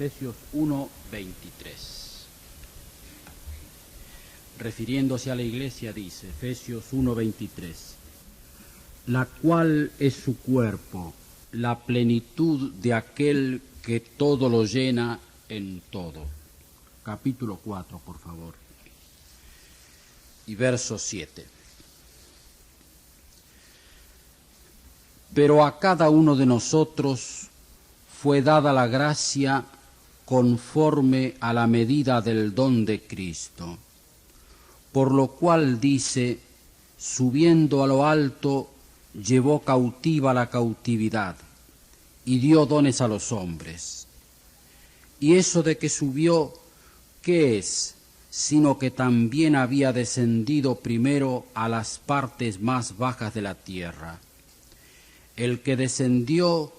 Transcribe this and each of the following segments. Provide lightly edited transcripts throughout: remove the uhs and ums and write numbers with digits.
Efesios 1:23. Refiriéndose a la iglesia dice, Efesios 1:23, la cual es su cuerpo, la plenitud de aquel que todo lo llena en todo. Capítulo 4, por favor. Y verso 7. Pero a cada uno de nosotros fue dada la gracia conforme a la medida del don de Cristo, por lo cual dice, subiendo a lo alto, llevó cautiva la cautividad y dio dones a los hombres. Y eso de que subió, ¿qué es? Sino que también había descendido primero a las partes más bajas de la tierra. El que descendió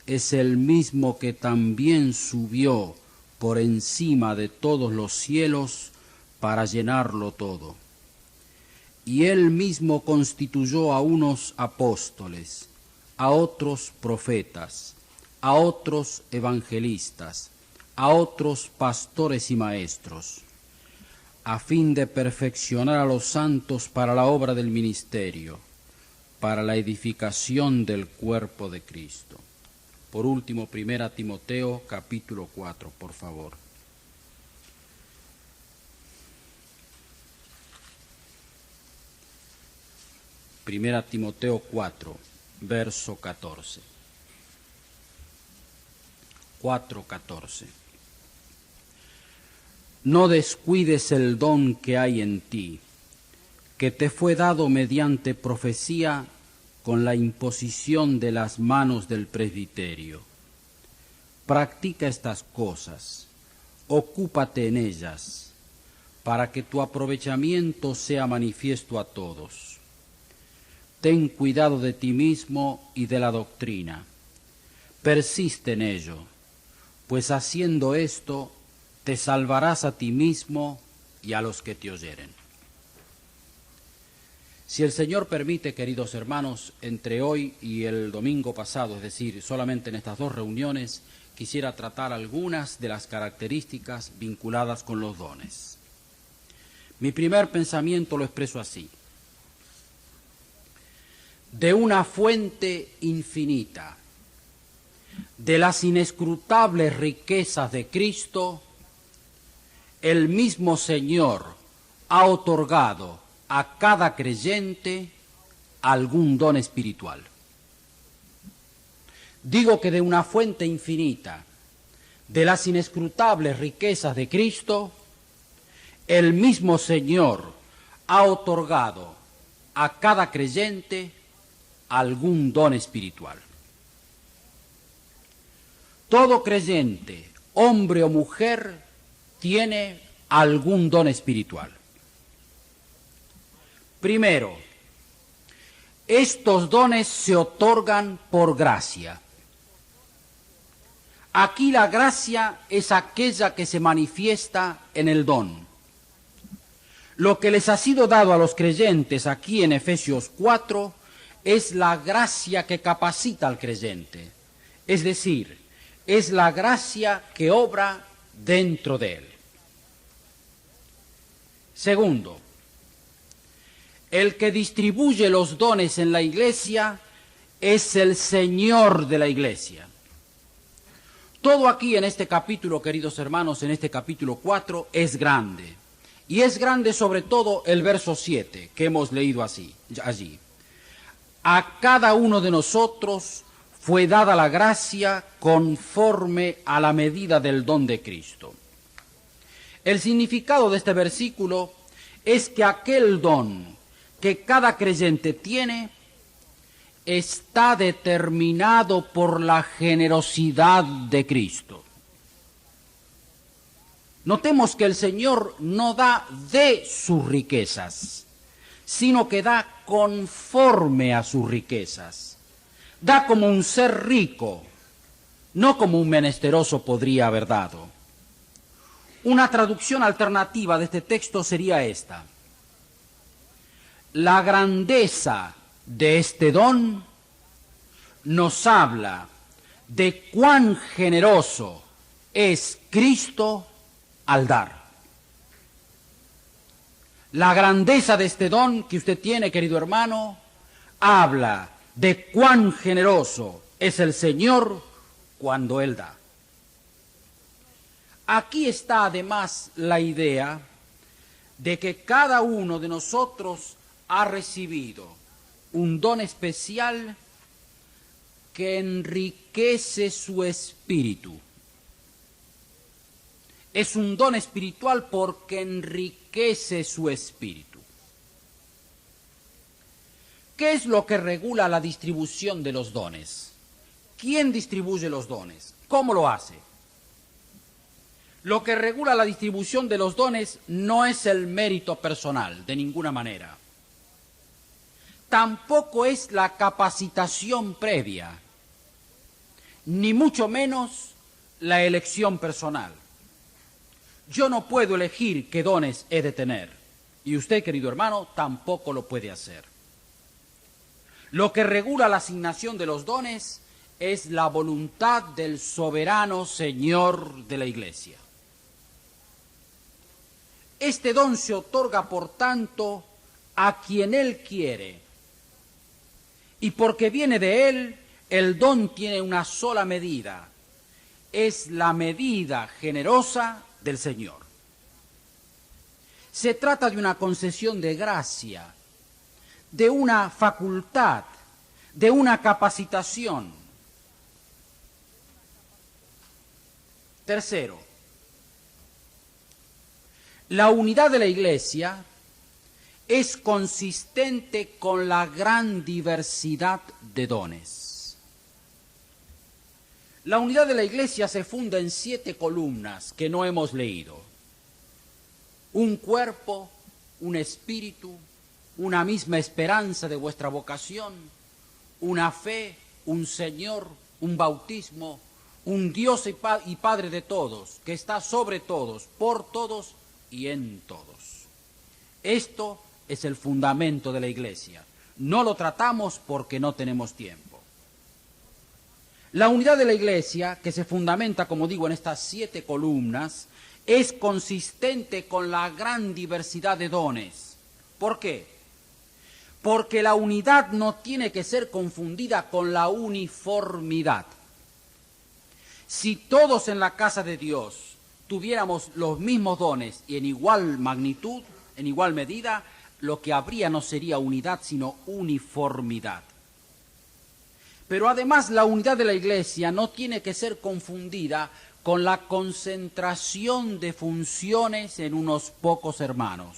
es el mismo que también subió por encima de todos los cielos para llenarlo todo. Y él mismo constituyó a unos apóstoles, a otros profetas, a otros evangelistas, a otros pastores y maestros, a fin de perfeccionar a los santos para la obra del ministerio, para la edificación del cuerpo de Cristo. Por último, 1 Timoteo, capítulo 4, por favor. Primera Timoteo 4, verso 14. 4:14. No descuides el don que hay en ti, que te fue dado mediante profecía con la imposición de las manos del presbiterio. Practica estas cosas, ocúpate en ellas, para que tu aprovechamiento sea manifiesto a todos. Ten cuidado de ti mismo y de la doctrina. Persiste en ello, pues haciendo esto te salvarás a ti mismo y a los que te oyeren. Si el Señor permite, queridos hermanos, entre hoy y el domingo pasado, es decir, solamente en estas dos reuniones, quisiera tratar algunas de las características vinculadas con los dones. Mi primer pensamiento lo expreso así. De una fuente infinita, de las inescrutables riquezas de Cristo, el mismo Señor ha otorgado a cada creyente algún don espiritual. Digo que de una fuente infinita, de las inescrutables riquezas de Cristo, el mismo Señor ha otorgado a cada creyente algún don espiritual. Todo creyente, hombre o mujer, tiene algún don espiritual. Primero, estos dones se otorgan por gracia. Aquí la gracia es aquella que se manifiesta en el don. Lo que les ha sido dado a los creyentes aquí en Efesios 4 es la gracia que capacita al creyente, es decir, es la gracia que obra dentro de él. Segundo, el que distribuye los dones en la iglesia es el Señor de la iglesia. Todo aquí en este capítulo, queridos hermanos, en este capítulo 4, es grande. Y es grande sobre todo el verso 7 que hemos leído allí. A cada uno de nosotros fue dada la gracia conforme a la medida del don de Cristo. El significado de este versículo es que aquel don que cada creyente tiene está determinado por la generosidad de Cristo. Notemos que el Señor no da de sus riquezas, sino que da conforme a sus riquezas. Da como un ser rico, no como un menesteroso podría haber dado. Una traducción alternativa de este texto sería esta. La grandeza de este don nos habla de cuán generoso es Cristo al dar. La grandeza de este don que usted tiene, querido hermano, habla de cuán generoso es el Señor cuando Él da. Aquí está además la idea de que cada uno de nosotros ha recibido un don especial que enriquece su espíritu. Es un don espiritual porque enriquece su espíritu. ¿Qué es lo que regula la distribución de los dones? ¿Quién distribuye los dones? ¿Cómo lo hace? Lo que regula la distribución de los dones no es el mérito personal, de ninguna manera. Tampoco es la capacitación previa, ni mucho menos la elección personal. Yo no puedo elegir qué dones he de tener, y usted, querido hermano, tampoco lo puede hacer. Lo que regula la asignación de los dones es la voluntad del soberano Señor de la Iglesia. Este don se otorga, por tanto, a quien Él quiere, y porque viene de Él, el don tiene una sola medida, es la medida generosa del Señor. Se trata de una concesión de gracia, de una facultad, de una capacitación. Tercero, la unidad de la Iglesia es consistente con la gran diversidad de dones. La unidad de la Iglesia se funda en 7 columnas que no hemos leído. Un cuerpo, un espíritu, una misma esperanza de vuestra vocación, una fe, un Señor, un bautismo, un Dios y Padre de todos, que está sobre todos, por todos y en todos. Esto es el fundamento de la Iglesia. No lo tratamos porque no tenemos tiempo. La unidad de la Iglesia, que se fundamenta, como digo, en estas 7 columnas, es consistente con la gran diversidad de dones. ¿Por qué? Porque la unidad no tiene que ser confundida con la uniformidad. Si todos en la casa de Dios tuviéramos los mismos dones y en igual magnitud, en igual medida, lo que habría no sería unidad, sino uniformidad. Pero además la unidad de la Iglesia no tiene que ser confundida con la concentración de funciones en unos pocos hermanos.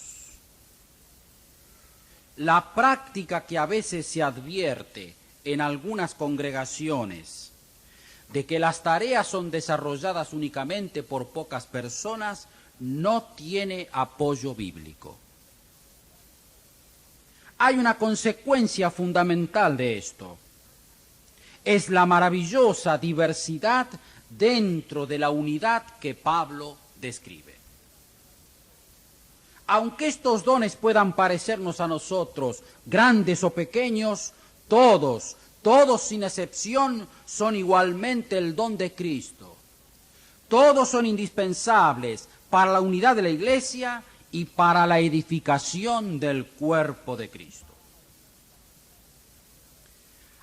La práctica que a veces se advierte en algunas congregaciones de que las tareas son desarrolladas únicamente por pocas personas no tiene apoyo bíblico. Hay una consecuencia fundamental de esto. Es la maravillosa diversidad dentro de la unidad que Pablo describe. Aunque estos dones puedan parecernos a nosotros grandes o pequeños, todos sin excepción, son igualmente el don de Cristo. Todos son indispensables para la unidad de la Iglesia y para la edificación del cuerpo de Cristo.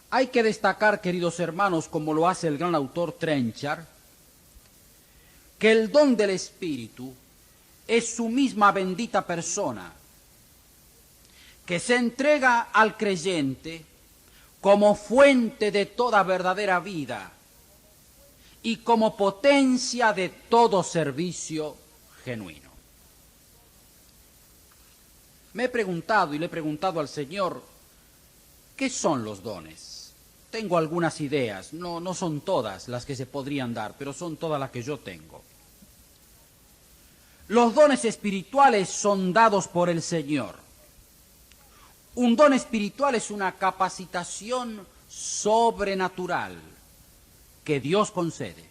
Hay que destacar, queridos hermanos, como lo hace el gran autor Trenchard, que el don del Espíritu es su misma bendita persona, que se entrega al creyente como fuente de toda verdadera vida y como potencia de todo servicio genuino. Me he preguntado y le he preguntado al Señor, ¿qué son los dones? Tengo algunas ideas, no son todas las que se podrían dar, pero son todas las que yo tengo. Los dones espirituales son dados por el Señor. Un don espiritual es una capacitación sobrenatural que Dios concede.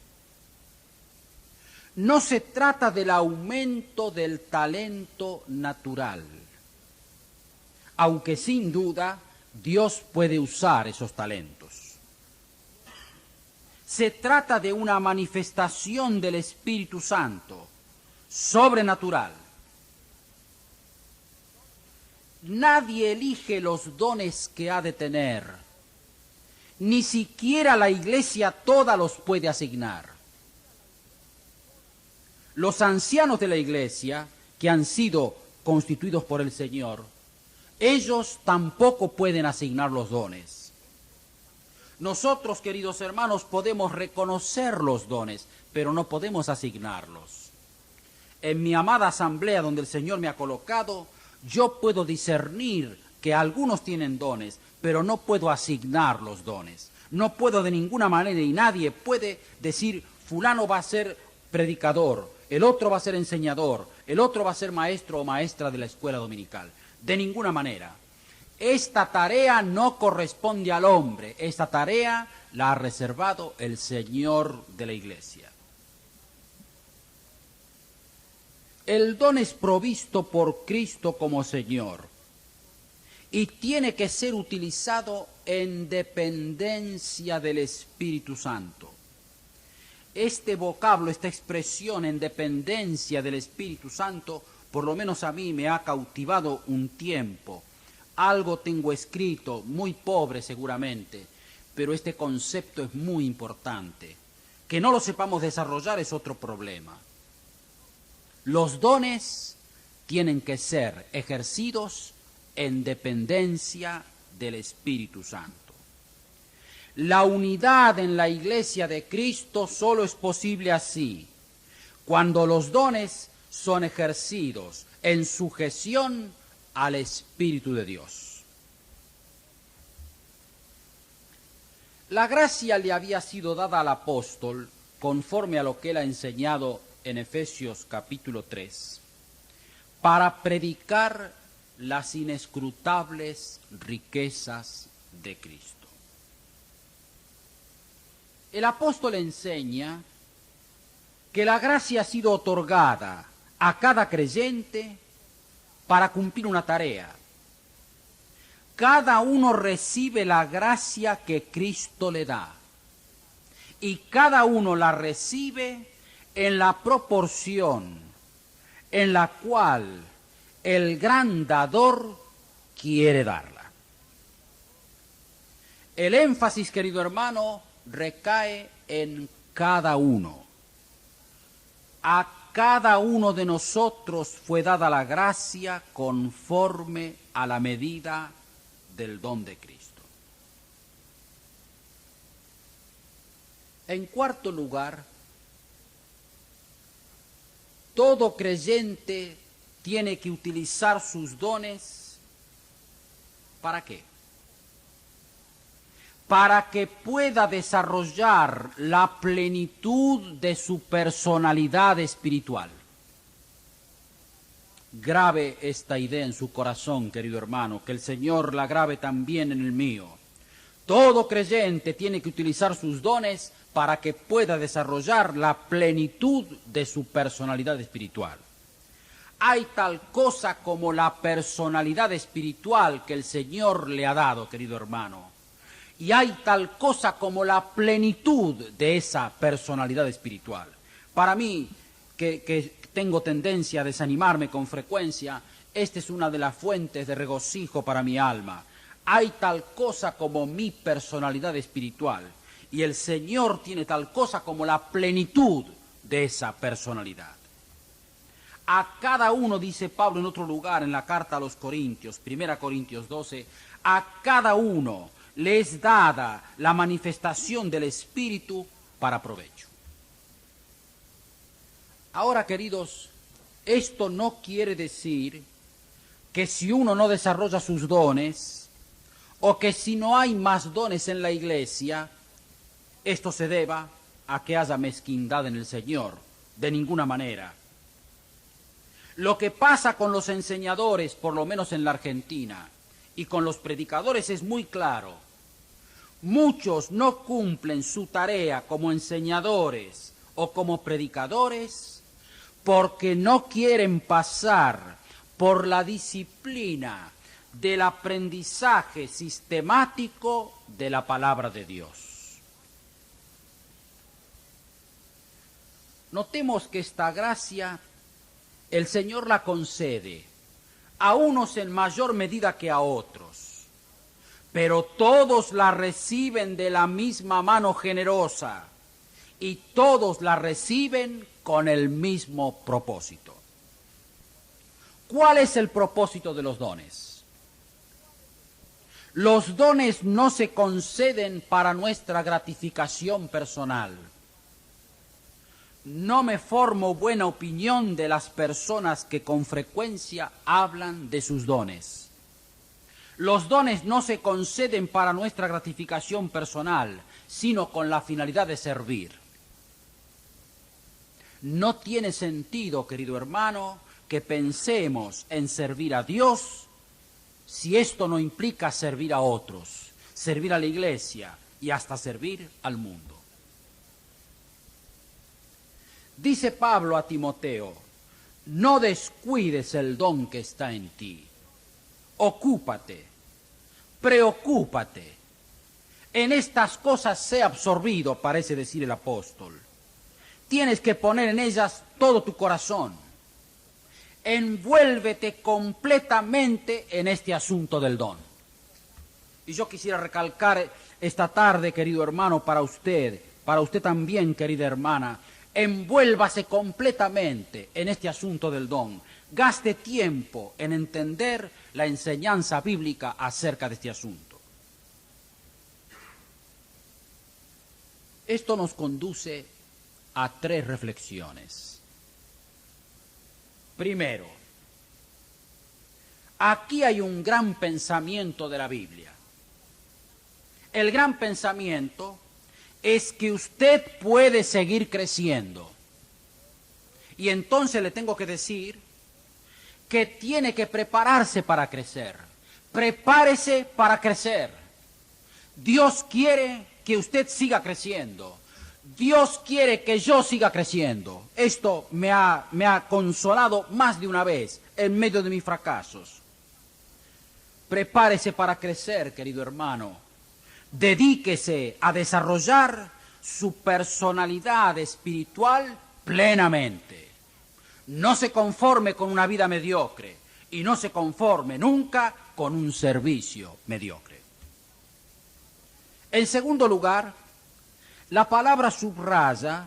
No se trata del aumento del talento natural, aunque sin duda Dios puede usar esos talentos. Se trata de una manifestación del Espíritu Santo, sobrenatural. Nadie elige los dones que ha de tener. Ni siquiera la Iglesia toda los puede asignar. Los ancianos de la Iglesia, que han sido constituidos por el Señor, ellos tampoco pueden asignar los dones. Nosotros, queridos hermanos, podemos reconocer los dones, pero no podemos asignarlos. En mi amada asamblea donde el Señor me ha colocado, yo puedo discernir que algunos tienen dones, pero no puedo asignar los dones. No puedo de ninguna manera, y nadie puede decir, fulano va a ser predicador, el otro va a ser enseñador, el otro va a ser maestro o maestra de la escuela dominical. De ninguna manera. Esta tarea no corresponde al hombre, esta tarea la ha reservado el Señor de la Iglesia. El don es provisto por Cristo como Señor y tiene que ser utilizado en dependencia del Espíritu Santo. Este vocablo, esta expresión en dependencia del Espíritu Santo, por lo menos a mí me ha cautivado un tiempo. Algo tengo escrito, muy pobre seguramente, pero este concepto es muy importante. Que no lo sepamos desarrollar es otro problema. Los dones tienen que ser ejercidos en dependencia del Espíritu Santo. La unidad en la Iglesia de Cristo solo es posible así, cuando los dones son ejercidos en sujeción al Espíritu de Dios. La gracia le había sido dada al apóstol conforme a lo que él ha enseñado en Efesios capítulo 3, para predicar las inescrutables riquezas de Cristo. El apóstol enseña que la gracia ha sido otorgada a cada creyente para cumplir una tarea. Cada uno recibe la gracia que Cristo le da y cada uno la recibe en la proporción en la cual el gran dador quiere darla. El énfasis, querido hermano, recae en cada uno. A cada uno de nosotros fue dada la gracia conforme a la medida del don de Cristo. En cuarto lugar, todo creyente tiene que utilizar sus dones. ¿Para qué? Para que pueda desarrollar la plenitud de su personalidad espiritual. Grabe esta idea en su corazón, querido hermano, que el Señor la grabe también en el mío. Todo creyente tiene que utilizar sus dones para que pueda desarrollar la plenitud de su personalidad espiritual. Hay tal cosa como la personalidad espiritual que el Señor le ha dado, querido hermano. Y hay tal cosa como la plenitud de esa personalidad espiritual. Para mí, que tengo tendencia a desanimarme con frecuencia, esta es una de las fuentes de regocijo para mi alma. Hay tal cosa como mi personalidad espiritual. Y el Señor tiene tal cosa como la plenitud de esa personalidad. A cada uno, dice Pablo en otro lugar en la carta a los Corintios, 1 Corintios 12, a cada uno le es dada la manifestación del Espíritu para provecho. Ahora, queridos, esto no quiere decir que si uno no desarrolla sus dones, o que si no hay más dones en la iglesia, esto se deba a que haya mezquindad en el Señor. De ninguna manera. Lo que pasa con los enseñadores, por lo menos en la Argentina, y con los predicadores es muy claro. Muchos no cumplen su tarea como enseñadores o como predicadores porque no quieren pasar por la disciplina del aprendizaje sistemático de la palabra de Dios. Notemos que esta gracia el Señor la concede a unos en mayor medida que a otros, pero todos la reciben de la misma mano generosa y todos la reciben con el mismo propósito. ¿Cuál es el propósito de los dones? Los dones no se conceden para nuestra gratificación personal. No me formo buena opinión de las personas que con frecuencia hablan de sus dones. Los dones no se conceden para nuestra gratificación personal, sino con la finalidad de servir. No tiene sentido, querido hermano, que pensemos en servir a Dios si esto no implica servir a otros, servir a la iglesia y hasta servir al mundo. Dice Pablo a Timoteo, no descuides el don que está en ti. Ocúpate, preocúpate. En estas cosas sé absorbido, parece decir el apóstol. Tienes que poner en ellas todo tu corazón. Envuélvete completamente en este asunto del don. Y yo quisiera recalcar esta tarde, querido hermano, para usted también, querida hermana, envuélvase completamente en este asunto del don. Gaste tiempo en entender la enseñanza bíblica acerca de este asunto. Esto nos conduce a 3 reflexiones. Primero, aquí hay un gran pensamiento de la Biblia. El gran pensamiento es que usted puede seguir creciendo. Y entonces le tengo que decir que tiene que prepararse para crecer. Prepárese para crecer. Dios quiere que usted siga creciendo. Dios quiere que yo siga creciendo. Esto me ha consolado más de una vez en medio de mis fracasos. Prepárese para crecer, querido hermano. Dedíquese a desarrollar su personalidad espiritual plenamente. No se conforme con una vida mediocre y no se conforme nunca con un servicio mediocre. En segundo lugar, la palabra subraya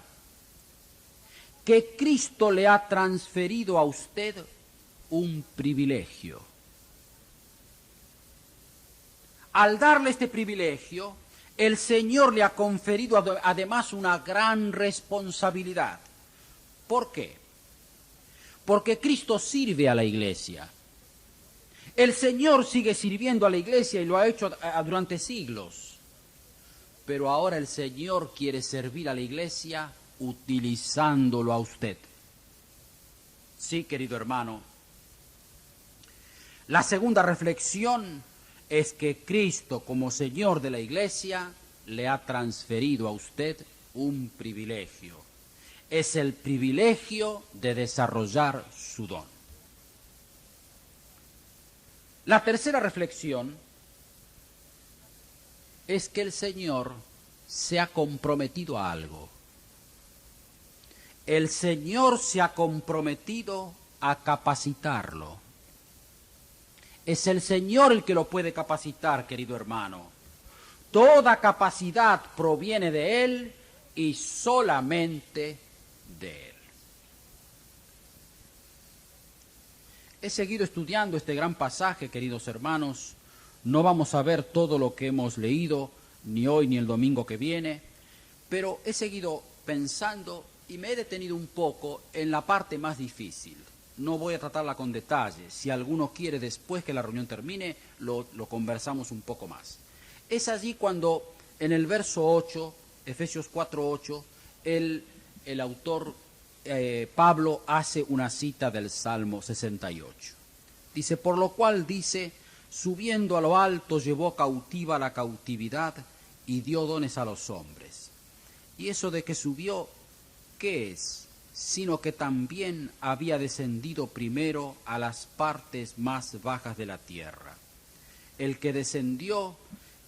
que Cristo le ha transferido a usted un privilegio. Al darle este privilegio, el Señor le ha conferido además una gran responsabilidad. ¿Por qué? Porque Cristo sirve a la iglesia. El Señor sigue sirviendo a la iglesia y lo ha hecho durante siglos. Pero ahora el Señor quiere servir a la iglesia utilizándolo a usted. Sí, querido hermano. La segunda reflexión es que Cristo, como Señor de la iglesia, le ha transferido a usted un privilegio. Es el privilegio de desarrollar su don. La tercera reflexión es que el Señor se ha comprometido a algo. El Señor se ha comprometido a capacitarlo. Es el Señor el que lo puede capacitar, querido hermano. Toda capacidad proviene de Él y solamente de Él. He seguido estudiando este gran pasaje, queridos hermanos. No vamos a ver todo lo que hemos leído, ni hoy ni el domingo que viene, pero he seguido pensando y me he detenido un poco en la parte más difícil. No voy a tratarla con detalle. Si alguno quiere, después que la reunión termine, lo conversamos un poco más. Es allí cuando, en el verso 8, Efesios 4:8, el autor Pablo hace una cita del Salmo 68. Dice, por lo cual dice, subiendo a lo alto llevó cautiva la cautividad y dio dones a los hombres. Y eso de que subió, ¿qué es? Sino que también había descendido primero a las partes más bajas de la tierra. El que descendió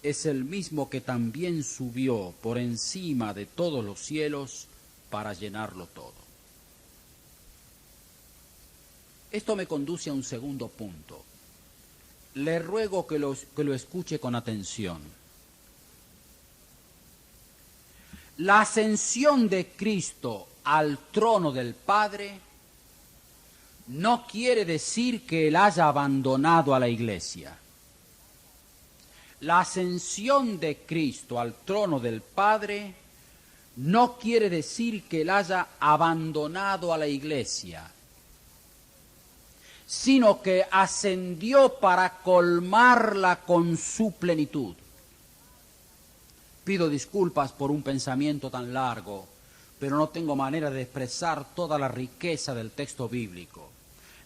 es el mismo que también subió por encima de todos los cielos para llenarlo todo. Esto me conduce a un segundo punto. Le ruego que lo escuche con atención. La ascensión de Cristo al trono del Padre no quiere decir que Él haya abandonado a la Iglesia. La ascensión de Cristo al trono del Padre no quiere decir que Él haya abandonado a la Iglesia, sino que ascendió para colmarla con su plenitud. Pido disculpas por un pensamiento tan largo, pero no tengo manera de expresar toda la riqueza del texto bíblico.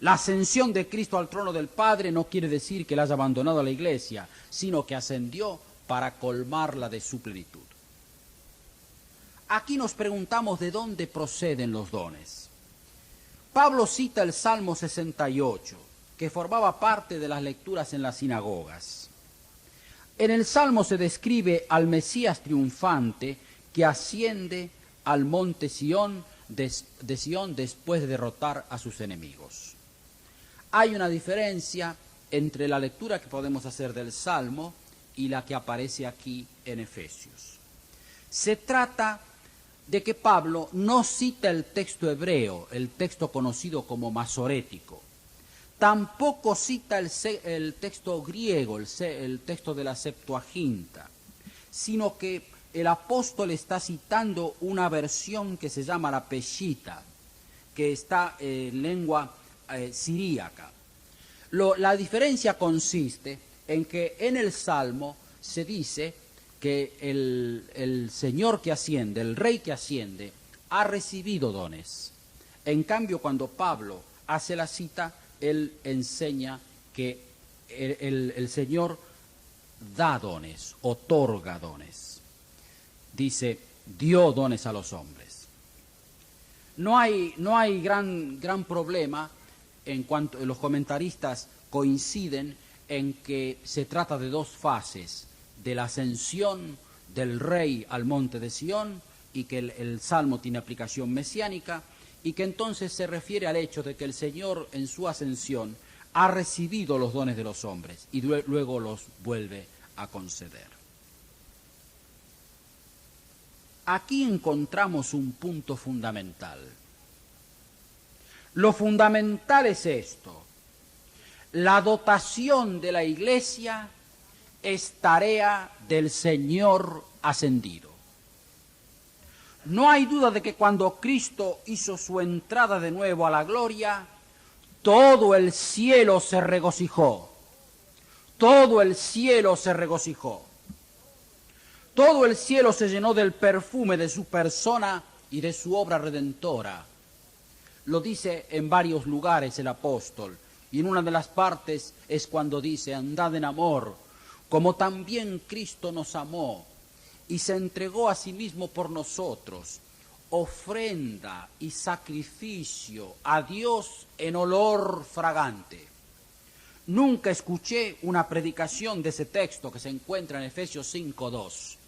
La ascensión de Cristo al trono del Padre no quiere decir que Él haya abandonado a la Iglesia, sino que ascendió para colmarla de su plenitud. Aquí nos preguntamos de dónde proceden los dones. Pablo cita el Salmo 68, que formaba parte de las lecturas en las sinagogas. En el Salmo se describe al Mesías triunfante que asciende al monte Sión de Sión después de derrotar a sus enemigos. Hay una diferencia entre la lectura que podemos hacer del Salmo y la que aparece aquí en Efesios. Se trata de que Pablo no cita el texto hebreo, el texto conocido como masorético. Tampoco cita el texto griego, el texto de la Septuaginta, sino que el apóstol está citando una versión que se llama la Peshita, que está en lengua siríaca. La diferencia consiste en que en el Salmo se dice que el Señor que asciende, el Rey que asciende, ha recibido dones. En cambio, cuando Pablo hace la cita, él enseña que el Señor da dones, otorga dones. Dice, dio dones a los hombres. No hay gran problema en cuanto los comentaristas coinciden en que se trata de dos fases, de la ascensión del Rey al monte de Sión, y que el Salmo tiene aplicación mesiánica, y que entonces se refiere al hecho de que el Señor en su ascensión ha recibido los dones de los hombres y luego los vuelve a conceder. Aquí encontramos un punto fundamental. Lo fundamental es esto: la dotación de la Iglesia es tarea del Señor ascendido. No hay duda de que cuando Cristo hizo su entrada de nuevo a la gloria, todo el cielo se regocijó. Todo el cielo se regocijó. Todo el cielo se llenó del perfume de su persona y de su obra redentora. Lo dice en varios lugares el apóstol, y en una de las partes es cuando dice, andad en amor, como también Cristo nos amó y se entregó a sí mismo por nosotros, ofrenda y sacrificio a Dios en olor fragante. Nunca escuché una predicación de ese texto que se encuentra en Efesios 5:2,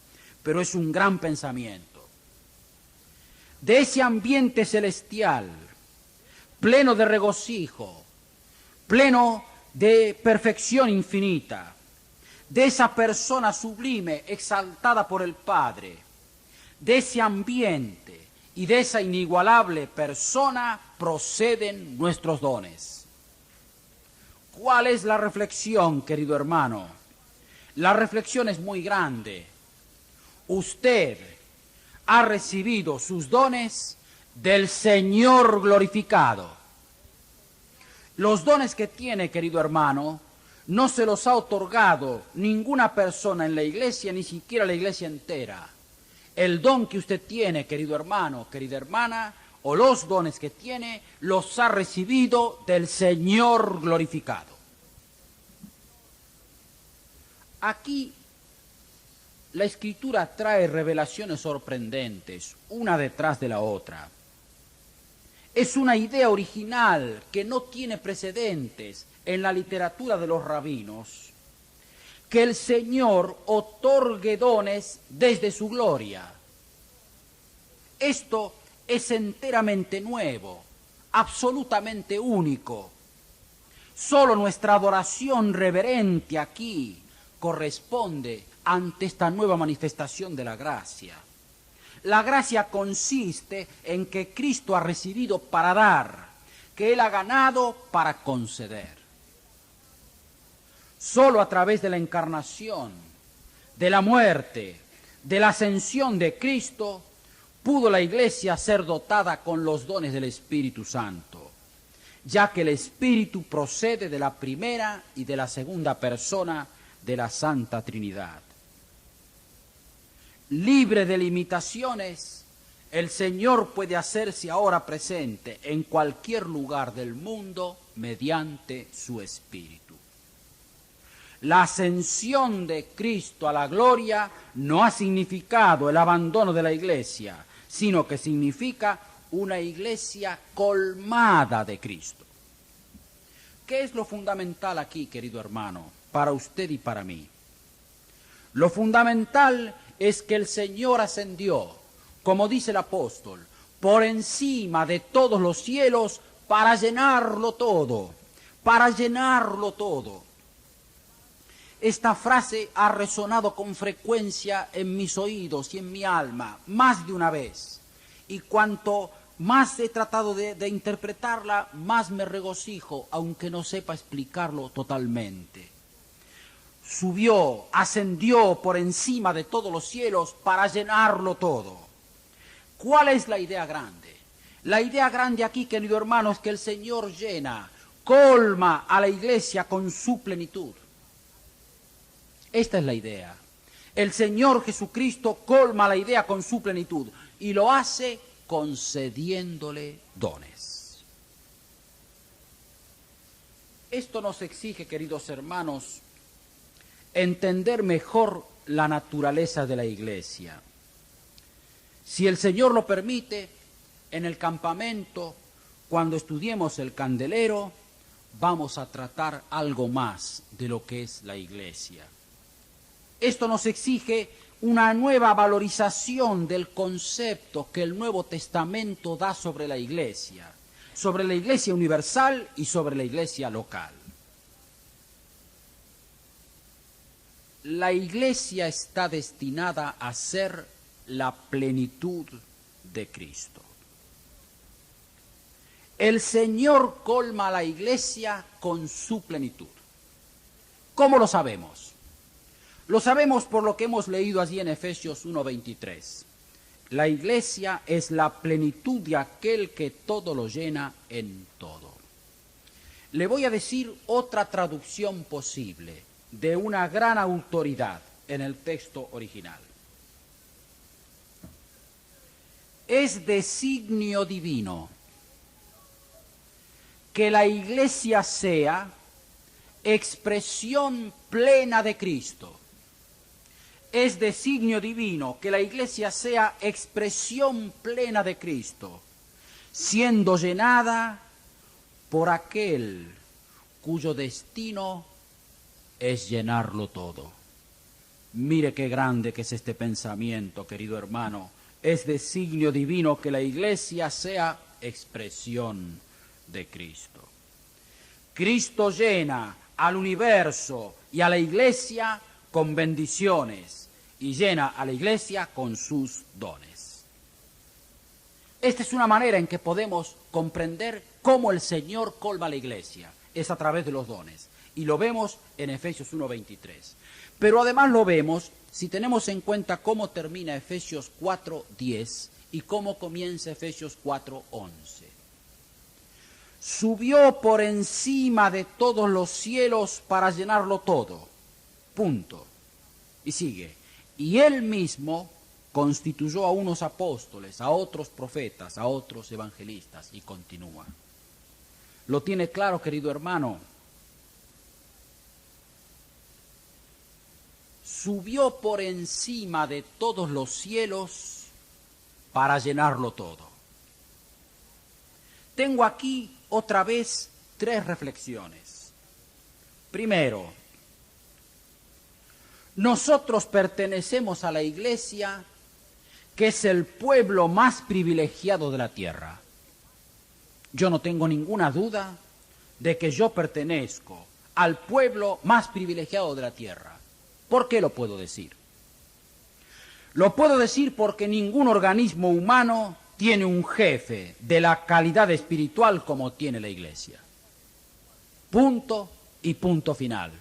pero es un gran pensamiento. De ese ambiente celestial, pleno de regocijo, pleno de perfección infinita, de esa persona sublime exaltada por el Padre, de ese ambiente y de esa inigualable persona proceden nuestros dones. ¿Cuál es la reflexión, querido hermano? La reflexión es muy grande. Usted ha recibido sus dones del Señor glorificado. Los dones que tiene, querido hermano, no se los ha otorgado ninguna persona en la Iglesia, ni siquiera la Iglesia entera. El don que usted tiene, querido hermano, querida hermana, o los dones que tiene, los ha recibido del Señor glorificado. Aquí la Escritura trae revelaciones sorprendentes, una detrás de la otra. Es una idea original que no tiene precedentes en la literatura de los rabinos, que el Señor otorgue dones desde su gloria. Esto es enteramente nuevo, absolutamente único, Solo nuestra adoración reverente aquí corresponde ante esta nueva manifestación de la gracia. La gracia consiste en que Cristo ha recibido para dar, que Él ha ganado para conceder. Solo a través de la encarnación, de la muerte, de la ascensión de Cristo, pudo la Iglesia ser dotada con los dones del Espíritu Santo, ya que el Espíritu procede de la primera y de la segunda persona de la Santa Trinidad. Libre de limitaciones, el Señor puede hacerse ahora presente en cualquier lugar del mundo mediante su Espíritu. La ascensión de Cristo a la gloria no ha significado el abandono de la Iglesia, sino que significa una Iglesia colmada de Cristo. ¿Qué es lo fundamental aquí, querido hermano, para usted y para mí? Lo fundamental es que el Señor ascendió, como dice el apóstol, por encima de todos los cielos para llenarlo todo, para llenarlo todo. Esta frase ha resonado con frecuencia en mis oídos y en mi alma más de una vez. Y cuanto más he tratado de interpretarla, más me regocijo, aunque no sepa explicarlo totalmente. Subió, ascendió por encima de todos los cielos para llenarlo todo. ¿Cuál es la idea grande? La idea grande aquí, querido hermano, es que el Señor llena, colma a la Iglesia con su plenitud. Esta es la idea. El Señor Jesucristo colma la idea con su plenitud y lo hace concediéndole dones. Esto nos exige, queridos hermanos, entender mejor la naturaleza de la Iglesia. Si el Señor lo permite, en el campamento, cuando estudiemos el candelero, vamos a tratar algo más de lo que es la Iglesia. Esto nos exige una nueva valorización del concepto que el Nuevo Testamento da sobre la Iglesia universal y sobre la Iglesia local. La Iglesia está destinada a ser la plenitud de Cristo. El Señor colma a la Iglesia con su plenitud. ¿Cómo lo sabemos? Lo sabemos por lo que hemos leído allí en Efesios 1:23. La Iglesia es la plenitud de aquel que todo lo llena en todo. Le voy a decir otra traducción posible de una gran autoridad en el texto original. Es designio divino que la Iglesia sea expresión plena de Cristo. Es designio divino que la Iglesia sea expresión plena de Cristo, siendo llenada por aquel cuyo destino es llenarlo todo. Mire qué grande que es este pensamiento, querido hermano. Es designio divino que la Iglesia sea expresión de Cristo. Cristo llena al universo y a la Iglesia con bendiciones y llena a la Iglesia con sus dones. Esta es una manera en que podemos comprender cómo el Señor colma a la Iglesia. Es a través de los dones. Y lo vemos en Efesios 1:23. Pero además lo vemos si tenemos en cuenta cómo termina Efesios 4:10 y cómo comienza Efesios 4:11. Subió por encima de todos los cielos para llenarlo todo. Punto. Y sigue. Y Él mismo constituyó a unos apóstoles, a otros profetas, a otros evangelistas, y continúa. ¿Lo tiene claro, querido hermano? Subió por encima de todos los cielos para llenarlo todo. Tengo aquí otra vez 3 reflexiones. Primero, nosotros pertenecemos a la Iglesia, que es el pueblo más privilegiado de la tierra. Yo no tengo ninguna duda de que yo pertenezco al pueblo más privilegiado de la tierra. ¿Por qué lo puedo decir? Lo puedo decir porque ningún organismo humano tiene un jefe de la calidad espiritual como tiene la Iglesia. Punto y punto final.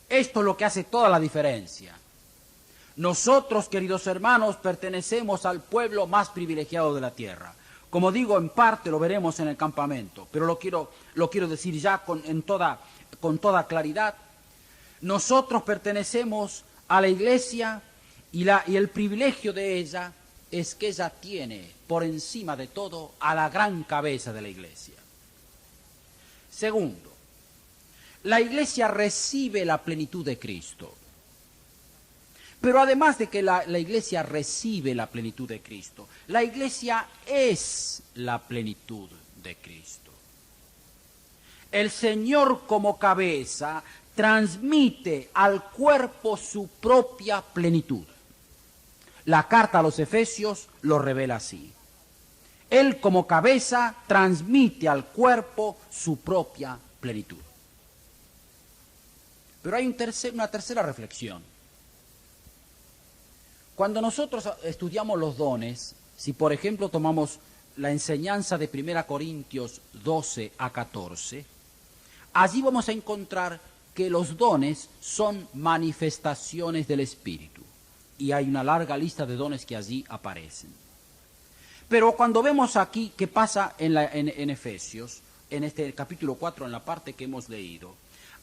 Esto es lo que hace toda la diferencia. Nosotros, queridos hermanos, pertenecemos al pueblo más privilegiado de la tierra. Como digo, en parte lo veremos en el campamento, pero lo quiero decir ya con toda claridad. Nosotros pertenecemos a la Iglesia y el privilegio de ella es que ella tiene por encima de todo a la gran cabeza de la Iglesia. Segundo, la Iglesia recibe la plenitud de Cristo. Pero además de que la Iglesia recibe la plenitud de Cristo, la Iglesia es la plenitud de Cristo. El Señor como cabeza transmite al cuerpo su propia plenitud. La carta a los Efesios lo revela así. Él como cabeza transmite al cuerpo su propia plenitud. Pero hay una tercera reflexión. Cuando nosotros estudiamos los dones, si por ejemplo tomamos la enseñanza de 1 Corintios 12 a 14, allí vamos a encontrar que los dones son manifestaciones del Espíritu. Y hay una larga lista de dones que allí aparecen. Pero cuando vemos aquí qué pasa en Efesios, en este capítulo 4, en la parte que hemos leído,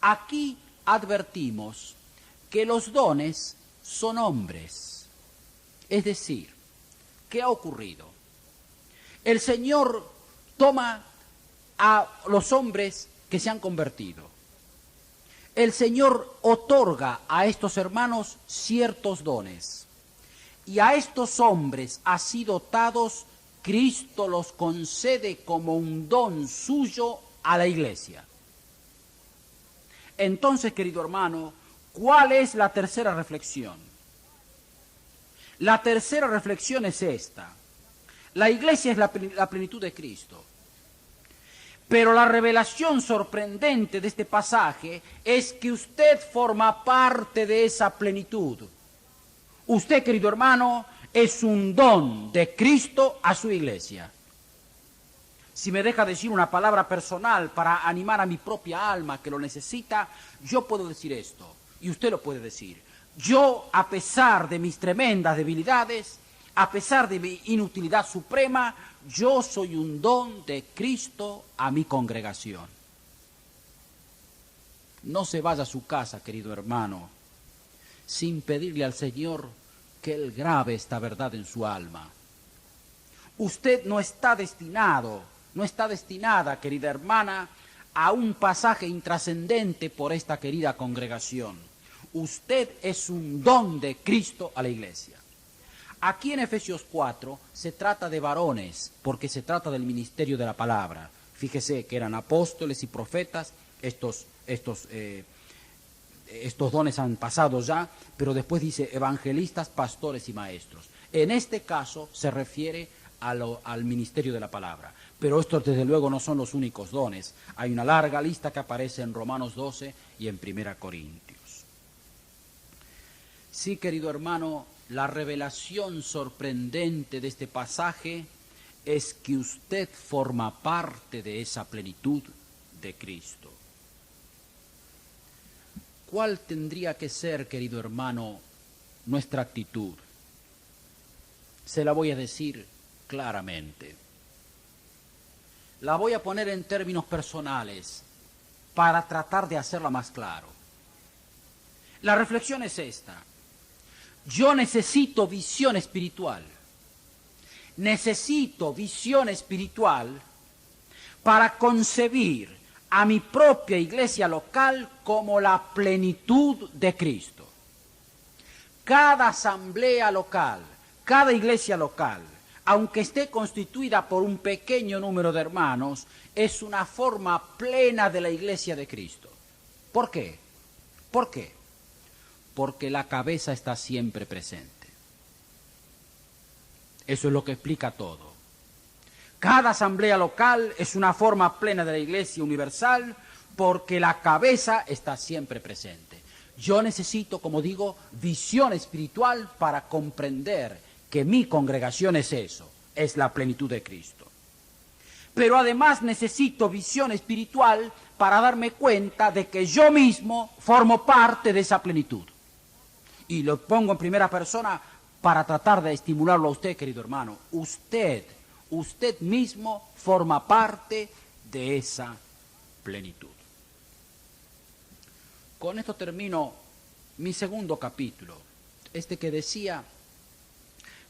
aquí advertimos que los dones son hombres. Es decir, ¿qué ha ocurrido? El Señor toma a los hombres que se han convertido. El Señor otorga a estos hermanos ciertos dones. Y a estos hombres así dotados, Cristo los concede como un don suyo a la Iglesia. Entonces, querido hermano, ¿cuál es la tercera reflexión? La tercera reflexión es esta. La Iglesia es la plenitud de Cristo. Pero la revelación sorprendente de este pasaje es que usted forma parte de esa plenitud. Usted, querido hermano, es un don de Cristo a su Iglesia. Si me deja decir una palabra personal para animar a mi propia alma que lo necesita, yo puedo decir esto, y usted lo puede decir. Yo, a pesar de mis tremendas debilidades, a pesar de mi inutilidad suprema, yo soy un don de Cristo a mi congregación. No se vaya a su casa, querido hermano, sin pedirle al Señor que Él grabe esta verdad en su alma. Usted no está destinada, querida hermana, a un pasaje intrascendente por esta querida congregación. Usted es un don de Cristo a la Iglesia. Aquí en Efesios 4 se trata de varones, porque se trata del ministerio de la palabra. Fíjese que eran apóstoles y profetas, estos dones han pasado ya, pero después dice evangelistas, pastores y maestros. En este caso se refiere al ministerio de la palabra. Pero estos desde luego no son los únicos dones. Hay una larga lista que aparece en Romanos 12 y en 1 Corintios. Sí, querido hermano, la revelación sorprendente de este pasaje es que usted forma parte de esa plenitud de Cristo. ¿Cuál tendría que ser, querido hermano, nuestra actitud? Se la voy a decir claramente. La voy a poner en términos personales para tratar de hacerla más claro. La reflexión es esta. Yo necesito visión espiritual. Necesito visión espiritual para concebir a mi propia iglesia local como la plenitud de Cristo. Cada asamblea local, cada iglesia local, aunque esté constituida por un pequeño número de hermanos, es una forma plena de la iglesia de Cristo. ¿Por qué? ¿Por qué? Porque la cabeza está siempre presente. Eso es lo que explica todo. Cada asamblea local es una forma plena de la Iglesia universal porque la cabeza está siempre presente. Yo necesito, como digo, visión espiritual para comprender que mi congregación es eso, es la plenitud de Cristo. Pero además necesito visión espiritual para darme cuenta de que yo mismo formo parte de esa plenitud. Y lo pongo en primera persona para tratar de estimularlo a usted, querido hermano. Usted mismo forma parte de esa plenitud. Con esto termino mi segundo capítulo, que decía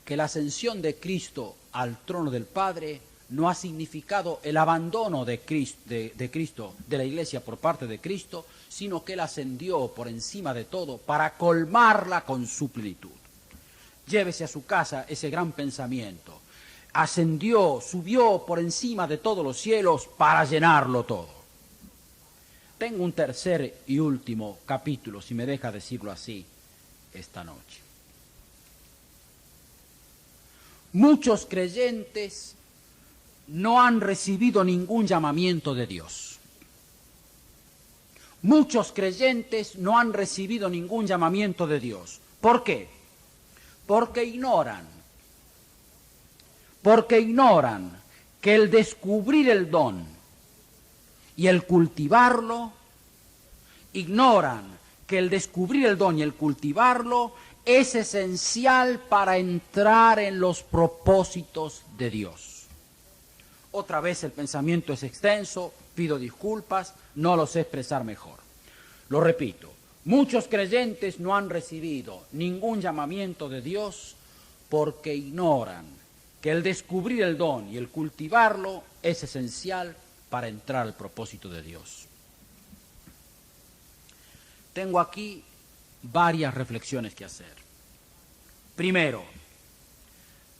que la ascensión de Cristo al trono del Padre no ha significado el abandono de Cristo, de la Iglesia por parte de Cristo, sino que Él ascendió por encima de todo para colmarla con su plenitud. Llévese a su casa ese gran pensamiento. Ascendió, subió por encima de todos los cielos para llenarlo todo. Tengo un tercer y último capítulo, si me deja decirlo así, esta noche. Muchos creyentes no han recibido ningún llamamiento de Dios. Muchos creyentes no han recibido ningún llamamiento de Dios. ¿Por qué? Porque ignoran que el descubrir el don y el cultivarlo, es esencial para entrar en los propósitos de Dios. Otra vez el pensamiento es extenso, pido disculpas, no lo sé expresar mejor. Lo repito, muchos creyentes no han recibido ningún llamamiento de Dios porque ignoran que el descubrir el don y el cultivarlo es esencial para entrar al propósito de Dios. Tengo aquí varias reflexiones que hacer. Primero,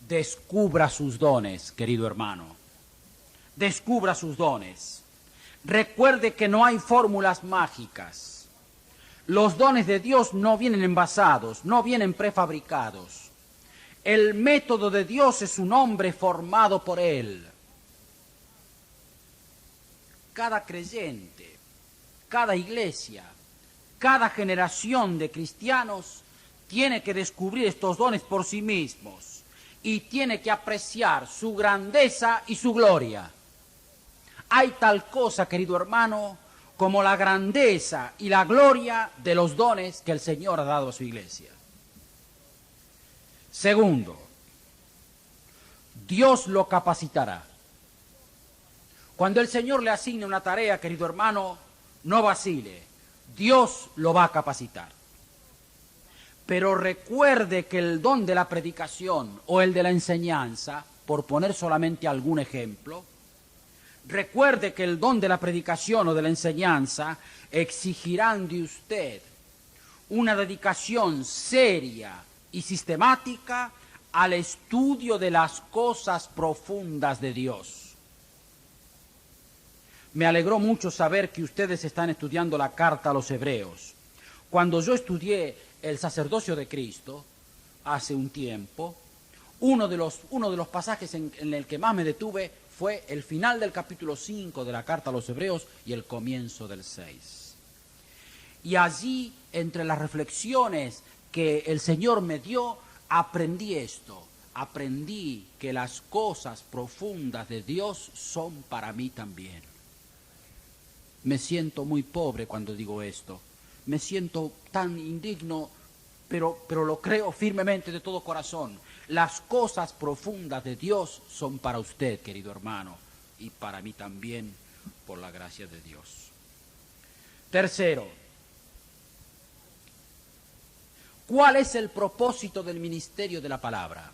descubra sus dones, querido hermano. Descubra sus dones. Recuerde que no hay fórmulas mágicas. Los dones de Dios no vienen envasados, no vienen prefabricados. El método de Dios es un hombre formado por Él. Cada creyente, cada iglesia, cada generación de cristianos tiene que descubrir estos dones por sí mismos y tiene que apreciar su grandeza y su gloria. Hay tal cosa, querido hermano, como la grandeza y la gloria de los dones que el Señor ha dado a su iglesia. Segundo, Dios lo capacitará. Cuando el Señor le asigne una tarea, querido hermano, no vacile. Dios lo va a capacitar. Pero recuerde que el don de la predicación o el de la enseñanza, por poner solamente algún ejemplo, recuerde que el don de la predicación o de la enseñanza exigirán de usted una dedicación seria y sistemática al estudio de las cosas profundas de Dios. Me alegró mucho saber que ustedes están estudiando la carta a los Hebreos. Cuando yo estudié el sacerdocio de Cristo, hace un tiempo, uno de los pasajes en el que más me detuve fue el final del capítulo 5 de la carta a los Hebreos y el comienzo del 6. Y allí, entre las reflexiones que el Señor me dio, aprendí esto. Aprendí que las cosas profundas de Dios son para mí también. Me siento muy pobre cuando digo esto. Me siento tan indigno, pero lo creo firmemente de todo corazón. Las cosas profundas de Dios son para usted, querido hermano, y para mí también, por la gracia de Dios. Tercero, ¿cuál es el propósito del ministerio de la palabra?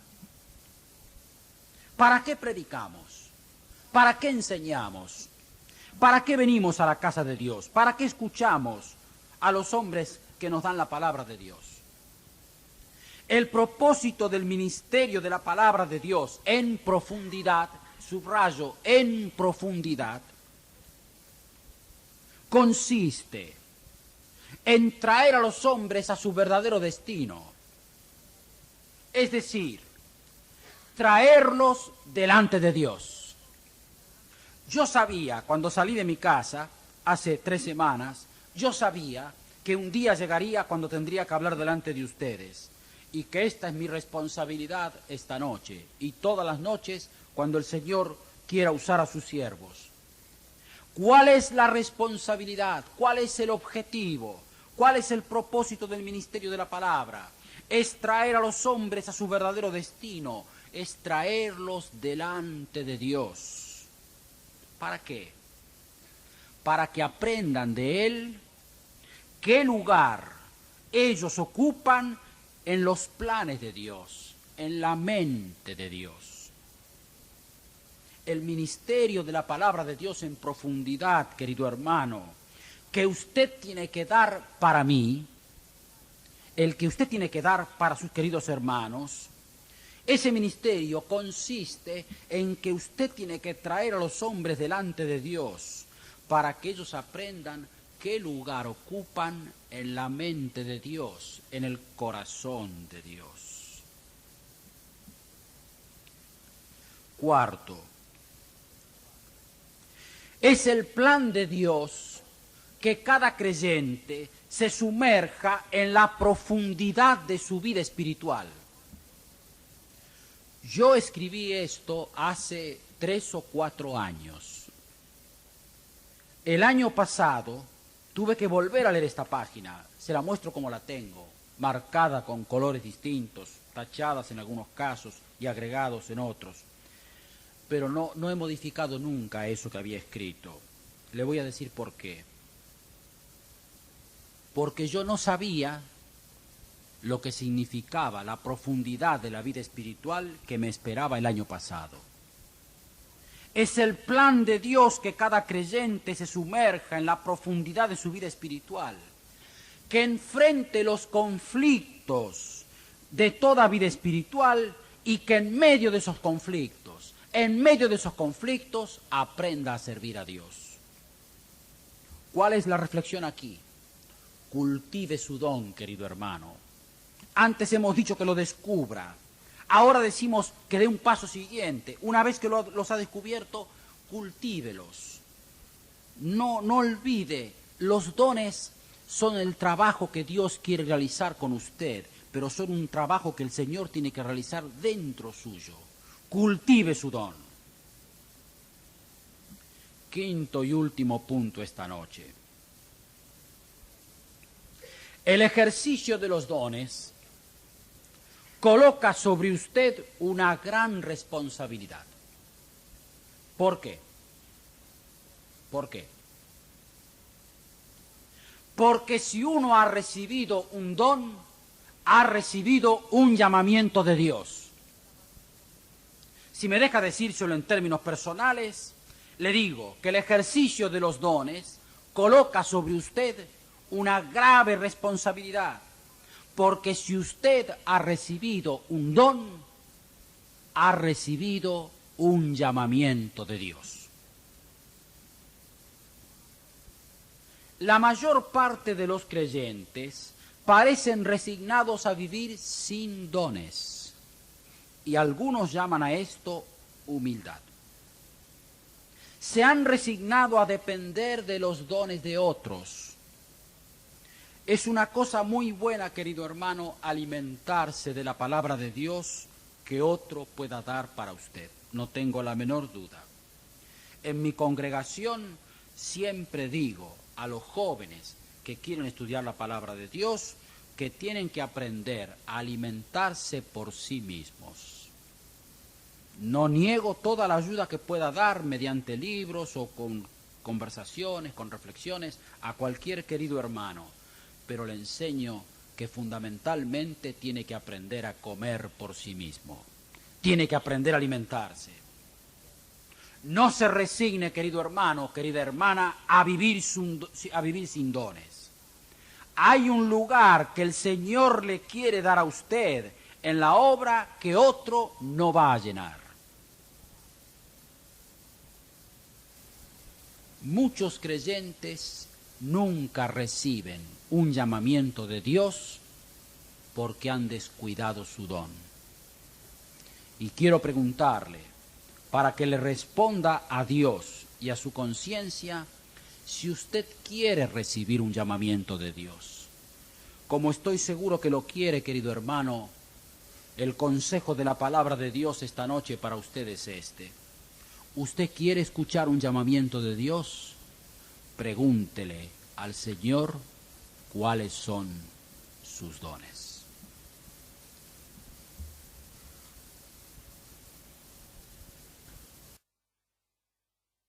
¿Para qué predicamos? ¿Para qué enseñamos? ¿Para qué venimos a la casa de Dios? ¿Para qué escuchamos a los hombres que nos dan la palabra de Dios? El propósito del ministerio de la palabra de Dios en profundidad, subrayo, en profundidad, consiste en traer a los hombres a su verdadero destino. Es decir, traerlos delante de Dios. Yo sabía, cuando salí de mi casa, hace 3 semanas, yo sabía que un día llegaría cuando tendría que hablar delante de ustedes y que esta es mi responsabilidad esta noche y todas las noches cuando el Señor quiera usar a sus siervos. ¿Cuál es la responsabilidad? ¿Cuál es el objetivo? ¿Cuál es el propósito del ministerio de la palabra? Es traer a los hombres a su verdadero destino, es traerlos delante de Dios. ¿Para qué? Para que aprendan de Él qué lugar ellos ocupan en los planes de Dios, en la mente de Dios. El ministerio de la palabra de Dios en profundidad, querido hermano, que usted tiene que dar para mí, el que usted tiene que dar para sus queridos hermanos, ese ministerio consiste en que usted tiene que traer a los hombres delante de Dios para que ellos aprendan qué lugar ocupan en la mente de Dios, en el corazón de Dios. Cuarto, es el plan de Dios que cada creyente se sumerja en la profundidad de su vida espiritual. Yo escribí esto hace 3 o 4 años. El año pasado tuve que volver a leer esta página, se la muestro como la tengo, marcada con colores distintos, tachadas en algunos casos y agregados en otros. Pero no he modificado nunca eso que había escrito. Le voy a decir por qué. Porque yo no sabía lo que significaba la profundidad de la vida espiritual que me esperaba el año pasado. Es el plan de Dios que cada creyente se sumerja en la profundidad de su vida espiritual, que enfrente los conflictos de toda vida espiritual y que en medio de esos conflictos, aprenda a servir a Dios. ¿Cuál es la reflexión aquí? Cultive su don, querido hermano. Antes hemos dicho que lo descubra. Ahora decimos que dé un paso siguiente. Una vez que los ha descubierto, cultívelos. No olvide, los dones son el trabajo que Dios quiere realizar con usted, pero son un trabajo que el Señor tiene que realizar dentro suyo. Cultive su don. Quinto y último punto esta noche. El ejercicio de los dones coloca sobre usted una gran responsabilidad. ¿Por qué? ¿Por qué? Porque si uno ha recibido un don, ha recibido un llamamiento de Dios. Si me deja decírselo en términos personales, le digo que el ejercicio de los dones coloca sobre usted una grave responsabilidad. Porque si usted ha recibido un don, ha recibido un llamamiento de Dios. La mayor parte de los creyentes parecen resignados a vivir sin dones, y algunos llaman a esto humildad. Se han resignado a depender de los dones de otros. Es una cosa muy buena, querido hermano, alimentarse de la palabra de Dios que otro pueda dar para usted. No tengo la menor duda. En mi congregación siempre digo a los jóvenes que quieren estudiar la palabra de Dios que tienen que aprender a alimentarse por sí mismos. No niego toda la ayuda que pueda dar mediante libros o con conversaciones, con reflexiones, a cualquier querido hermano. Pero le enseño que fundamentalmente tiene que aprender a comer por sí mismo. Tiene que aprender a alimentarse. No se resigne, querido hermano, querida hermana, a vivir sin dones. Hay un lugar que el Señor le quiere dar a usted en la obra que otro no va a llenar. Muchos creyentes nunca reciben un llamamiento de Dios porque han descuidado su don. Y quiero preguntarle, para que le responda a Dios y a su conciencia si usted quiere recibir un llamamiento de Dios. Como estoy seguro que lo quiere, querido hermano, el consejo de la palabra de Dios esta noche para usted es este. ¿Usted quiere escuchar un llamamiento de Dios? Pregúntele al Señor cuáles son sus dones.